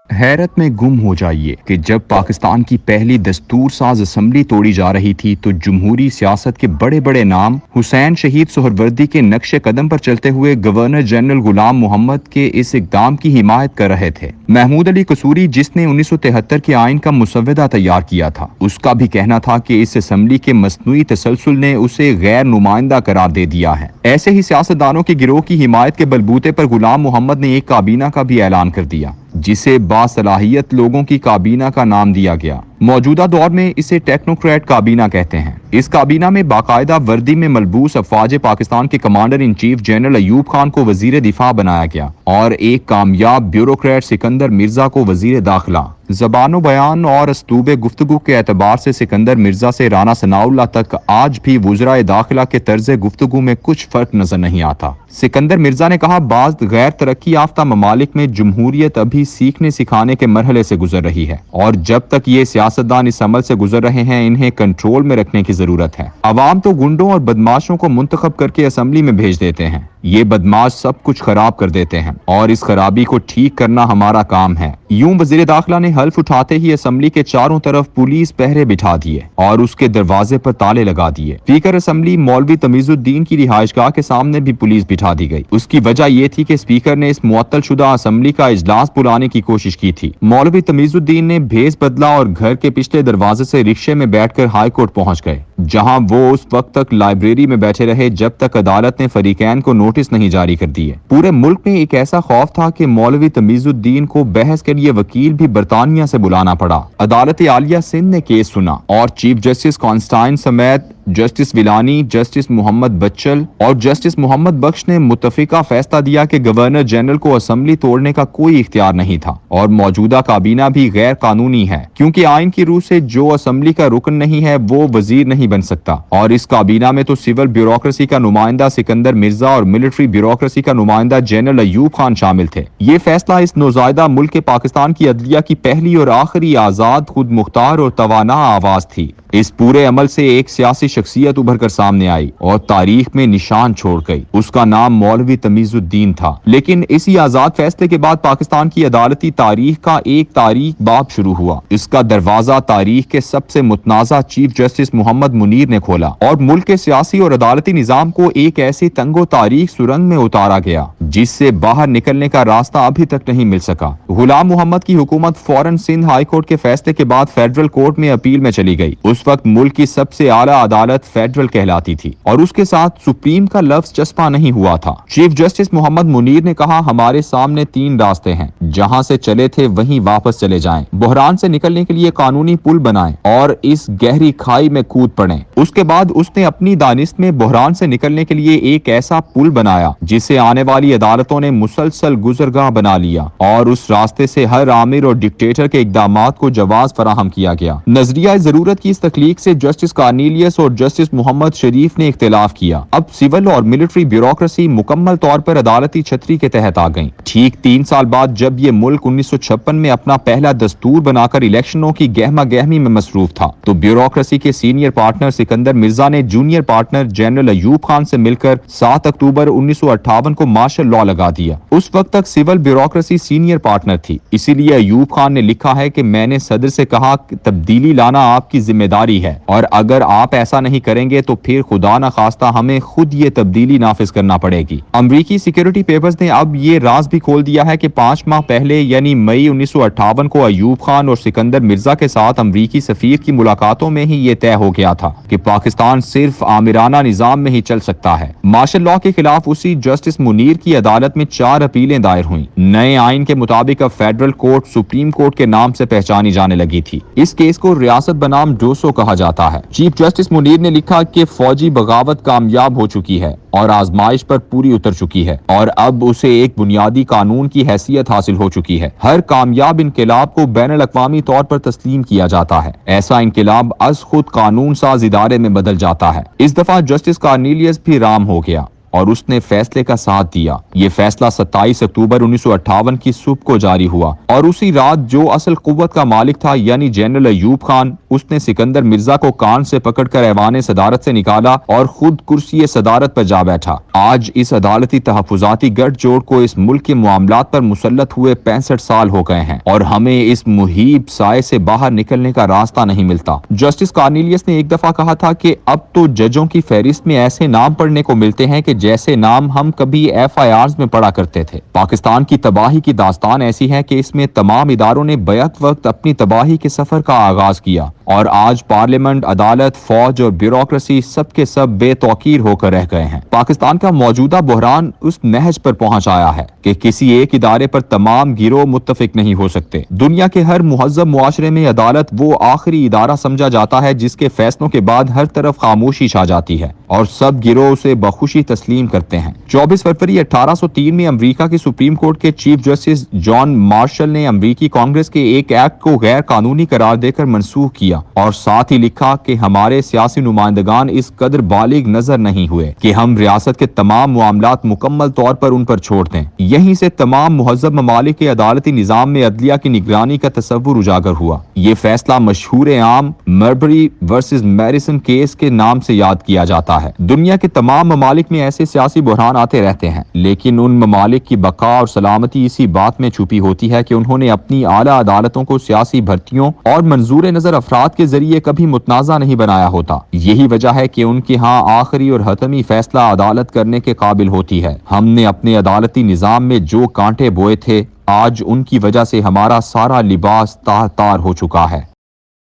حیرت میں گم ہو جائیے کہ جب پاکستان کی پہلی دستور ساز اسمبلی توڑی جا رہی تھی تو جمہوری سیاست کے بڑے بڑے نام حسین شہید سہروردی کے نقش قدم پر چلتے ہوئے گورنر جنرل غلام محمد کے اس اقدام کی حمایت کر رہے تھے۔ محمود علی قصوری، جس نے 1973 کے آئین کا مسودہ تیار کیا تھا، اس کا بھی کہنا تھا کہ اس اسمبلی کے مصنوعی تسلسل نے اسے غیر نمائندہ قرار دے دیا ہے۔ ایسے ہی سیاستدانوں کے گروہ کی حمایت کے بلبوتے پر غلام محمد نے ایک کابینہ کا بھی اعلان کر دیا، جسے باصلاحیت لوگوں کی کابینہ کا نام دیا گیا۔ موجودہ دور میں اسے ٹیکنوکریٹ کابینہ کہتے ہیں۔ اس کابینہ میں باقاعدہ وردی میں ملبوس افواج پاکستان کے commander in chief general Ayub Khan کو وزیر دفاع بنایا گیا اور ایک کامیاب بیوروکریٹ سکندر مرزا کو وزیر داخلہ۔ زبان و بیان اور اسلوب گفتگو کے اعتبار سے سکندر مرزا سے رانا ثناءاللہ تک آج بھی وزرائے داخلہ کے طرز گفتگو میں کچھ فرق نظر نہیں آتا۔ سکندر مرزا نے کہا، بعض غیر ترقی یافتہ ممالک میں جمہوریت ابھی سیکھنے سکھانے کے مرحلے سے گزر رہی ہے، اور جب تک یہ سیاستدان اس عمل سے گزر رہے ہیں انہیں کنٹرول میں رکھنے کی ضرورت ہے۔ عوام تو گنڈوں اور بدماشوں کو منتخب کر کے اسمبلی میں بھیج دیتے ہیں، یہ بدماش سب کچھ خراب کر دیتے ہیں اور اس خرابی کو ٹھیک کرنا ہمارا کام ہے۔ یوں وزیر داخلہ نے حلف اٹھاتے ہی اسمبلی کے چاروں طرف پولیس پہرے بٹھا دیے اور اس کے دروازے پر تالے لگا دیے۔ اسپیکر اسمبلی مولوی تمیز الدین کی رہائش گاہ کے سامنے بھی پولیس بٹھا دی گئی۔ اس کی وجہ یہ تھی کہ اسپیکر نے اس معطل شدہ اسمبلی کا اجلاس بلانے کی کوشش کی تھی۔ مولوی تمیز الدین نے بھیس بدلا اور گھر کے پچھلے دروازے سے رکشے میں بیٹھ کر ہائی کورٹ پہنچ گئے، جہاں وہ اس وقت تک لائبریری میں بیٹھے رہے جب تک عدالت نے فریقین کو نوٹس نہیں جاری کر دیے۔ پورے ملک میں ایک ایسا خوف تھا کہ مولوی تمیز الدین کو بحث کے لیے وکیل بھی برطانیہ سے بلانا پڑا۔ عدالت عالیہ سندھ نے کیس سنا اور چیف جسٹس کانسٹائن سمیت جسٹس ویلانی، جسٹس محمد بچل اور جسٹس محمد بخش نے متفقہ فیصلہ دیا کہ گورنر جنرل کو اسمبلی توڑنے کا کوئی اختیار نہیں تھا اور موجودہ کابینہ بھی غیر قانونی ہے، کیونکہ آئین کی روح سے جو اسمبلی کا رکن نہیں ہے وہ وزیر نہیں بن سکتا، اور اس کابینہ میں تو سول بیوروکریسی کا نمائندہ سکندر مرزا اور ملٹری بیوروکریسی کا نمائندہ جنرل ایوب خان شامل تھے۔ یہ فیصلہ اس نوزائیدہ ملک پاکستان کی عدلیہ کی پہلی اور آخری آزاد، خود مختار اور توانا آواز تھی۔ اس پورے عمل سے ایک سیاسی شخصیت ابھر کر سامنے آئی اور تاریخ میں نشان چھوڑ گئی۔ اس کا نام مولوی تمیز الدین تھا۔ لیکن اسی آزاد فیصلے کے بعد پاکستان کی عدالتی تاریخ کا ایک تاریخ باب شروع ہوا۔ اس کا دروازہ تاریخ کے سب سے متنازع چیف جسٹس محمد منیر نے کھولا اور ملک کے سیاسی اور عدالتی نظام کو ایک ایسی تنگ و تاریخ سرنگ میں اتارا گیا جس سے باہر نکلنے کا راستہ ابھی تک نہیں مل سکا۔ غلام محمد کی حکومت فوراً سندھ ہائی کورٹ کے فیصلے کے بعد فیڈرل کورٹ میں اپیل میں چلی گئی۔ اس وقت ملک کی سب سے اعلیٰ عدالت فیڈرل کہلاتی تھی اور اس کے ساتھ سپریم کا لفظ چسپاں نہیں ہوا تھا۔ چیف جسٹس محمد منیر نے کہا، ہمارے سامنے 3 راستے ہیں، جہاں سے چلے تھے وہیں واپس چلے جائیں، بحران سے نکلنے کے لیے قانونی پل بنائیں اور اس گہری کھائی میں کود پڑیں۔ اس کے بعد اس نے اپنی دانست میں بحران سے نکلنے کے لیے ایک ایسا پل بنایا جسے آنے والی عدالتوں نے مسلسل گزرگاہ بنا لیا اور اس راستے سے ہر آمر اور ڈکٹیٹر کے اقدامات کو جواز فراہم کیا گیا۔ نظریہ ضرورت کی اس تخلیق سے جسٹس کارنیلیس اور جسٹس محمد شریف نے اختلاف کیا۔ اب سول اور ملٹری بیوروکریسی مکمل طور پر عدالتی چھتری کے تحت آ گئیں۔ ٹھیک 3 سال بعد جب یہ ملک 1956 میں اپنا پہلا دستور بنا کر الیکشنوں کی گہما گہمی میں مصروف تھا تو بیوروکریسی کے سینئر پارٹنر سکندر مرزا نے junior partner general Ayub Khan سے مل کر 7 اکتوبر 1958 کو مارشل لا لگا دیا۔ اس وقت تک سول بیوروکریسی سینئر پارٹنر تھی، اسی لیے ایوب خان نے لکھا ہے کہ میں نے صدر سے کہا کہ تبدیلی لانا آپ کی ذمہ داری ہے اور اگر آپ ایسا نہیں کریں گے تو پھر خدا نہ خواستہ ہمیں خود یہ تبدیلی نافذ کرنا پڑے گی۔ امریکی سیکیورٹی پیپرز نے اب یہ راز بھی کھول دیا ہے کہ 5 ماہ پہلے یعنی مئی 1958 کو ایوب خان اور سکندر مرزا کے ساتھ امریکی سفیر کی ملاقاتوں میں ہی یہ طے ہو گیا تھا کہ پاکستان صرف آمرانہ نظام میں ہی چل سکتا ہے۔ مارشل لا کے خلاف اسی جسٹس منیر کی عدالت میں 4 اپیلیں دائر ہوئیں۔ نئے آئین کے مطابق اب فیڈرل کورٹ سپریم کورٹ کے نام سے پہچانی جانے لگی تھی۔ اس کیس کو ریاست بنام ڈوسو کہا جاتا ہے۔ چیف جسٹس منیر نے لکھا کہ فوجی بغاوت کامیاب ہو چکی ہے اور آزمائش پر پوری اتر چکی ہے اور اب اسے ایک بنیادی قانون کی حیثیت حاصل ہو چکی ہے۔ ہر کامیاب انقلاب کو بین الاقوامی طور پر تسلیم کیا جاتا ہے۔ ایسا انقلاب از خود قانون ساز ادارے میں بدل جاتا ہے۔ اس دفعہ جسٹس کارنیلیس بھی رام ہو گیا اور اس نے فیصلے کا ساتھ دیا۔ یہ فیصلہ 27 اکتوبر 1958 کی صبح کو جاری ہوا اور اسی رات جو اصل قوت کا مالک تھا یعنی جنرل ایوب خان، اس نے سکندر مرزا کو کان سے پکڑ کر ایوان صدارت سے نکالا اور خود کرسی صدارت پر جا بیٹھا۔ آج اس عدالتی تحفظاتی گٹھ جوڑ کو اس ملک کے معاملات پر مسلط ہوئے 65 سال ہو گئے ہیں اور ہمیں اس محیب سائے سے باہر نکلنے کا راستہ نہیں ملتا۔ جسٹس کارنیلیس نے ایک دفعہ کہا تھا کہ اب تو ججوں کی فہرست میں ایسے نام پڑھنے کو ملتے ہیں کہ جیسے نام ہم کبھی ایف آئی آرز میں پڑھا کرتے تھے۔ پاکستان کی تباہی کی داستان ایسی ہے کہ اس میں تمام اداروں نے بیک وقت اپنی تباہی کے سفر کا آغاز کیا اور آج پارلیمنٹ، عدالت، فوج اور بیوروکریسی سب کے سب بے توقیر ہو کر رہ گئے ہیں۔ پاکستان کا موجودہ بحران اس نہج پر پہنچ آیا ہے کہ کسی ایک ادارے پر تمام گروہ متفق نہیں ہو سکتے۔ دنیا کے ہر مہذب معاشرے میں عدالت وہ آخری ادارہ سمجھا جاتا ہے جس کے فیصلوں کے بعد ہر طرف خاموشی چھا جاتی ہے اور سب گروہ اسے بخوشی تسلیم کرتے ہیں۔ 24 فروری 1803 میں امریکہ کی سپریم کورٹ کے چیف جسٹس جان مارشل نے امریکی کانگریس کے ایک ایکٹ کو غیر قانونی قرار دے کر منسوخ کیا اور ساتھ ہی لکھا کہ ہمارے سیاسی نمائندگان اس قدر بالغ نظر نہیں ہوئے کہ ہم ریاست کے تمام معاملات مکمل طور پر ان پر چھوڑ دیں۔ یہیں سے تمام مہذب ممالک کے عدالتی نظام میں عدلیہ کی نگرانی کا تصور اجاگر ہوا۔ یہ فیصلہ مشہور عام مربری ورسز میریسن کیس کے نام سے یاد کیا جاتا ہے۔ دنیا کے تمام ممالک میں ایسے سیاسی بحران آتے رہتے ہیں، لیکن ان ممالک کی بقا اور سلامتی اسی بات میں چھپی ہوتی ہے کہ انہوں نے اپنی اعلیٰ عدالتوں کو سیاسی بھرتیوں اور منظور نظر افراد کے ذریعے کبھی متنازع نہیں بنایا ہوتا۔ یہی وجہ ہے کہ ان کے ہاں آخری اور حتمی فیصلہ عدالت کرنے کے قابل ہوتی ہے۔ ہم نے اپنے عدالتی نظام میں جو کانٹے بوئے تھے، آج ان کی وجہ سے ہمارا سارا لباس تار تار ہو چکا ہے۔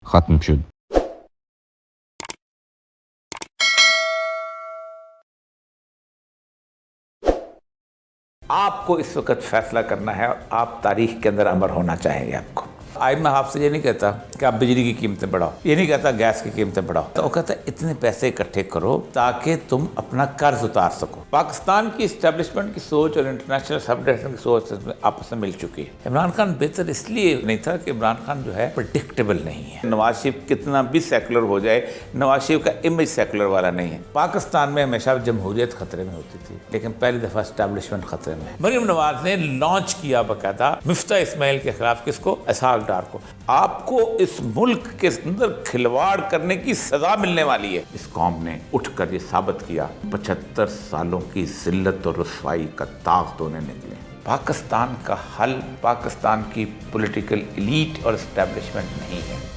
ختم شد۔ آپ کو اس وقت فیصلہ کرنا ہے اور آپ تاریخ کے اندر امر ہونا چاہیں گے۔ آپ کو آئمہ آپ سے یہ نہیں کہتا کہ آپ بجلی کی قیمتیں بڑھاؤ، یہ نہیں کہتا گیس کی قیمتیں بڑھاؤ، تو وہ کہتا ہے اتنے پیسے اکٹھے کرو تاکہ تم اپنا قرض اتار سکو۔ پاکستان کی اسٹیبلشمنٹ کی سوچ اور انٹرنیشنل سبڈیشن کی سوچ آپس میں مل چکی ہے۔ عمران خان بہتر اس لیے نہیں تھا کہ عمران خان جو ہے پریڈکٹیبل نہیں ہے۔ نواز شریف کتنا بھی سیکولر ہو جائے، نواز شریف کا امیج سیکولر والا نہیں ہے۔ پاکستان میں ہمیشہ جمہوریت خطرے میں ہوتی تھی، لیکن پہلی دفعہ اسٹیبلشمنٹ خطرے میں ہے۔ مریم نواز نے لانچ کیا باقاعدہ مفتاح اسماعیل کے خلاف کس کو؟ اسحاق ڈار کو۔ آپ کو اس ملک کے اندر کھلواڑ کرنے کی سزا ملنے والی ہے۔ اس قوم نے اٹھ کر یہ ثابت کیا، 75 سالوں کی ذلت اور رسوائی کا داغ دھونے نکلے۔ پاکستان کا حل پاکستان کی پولیٹیکل ایلیٹ اور اسٹیبلشمنٹ نہیں ہے۔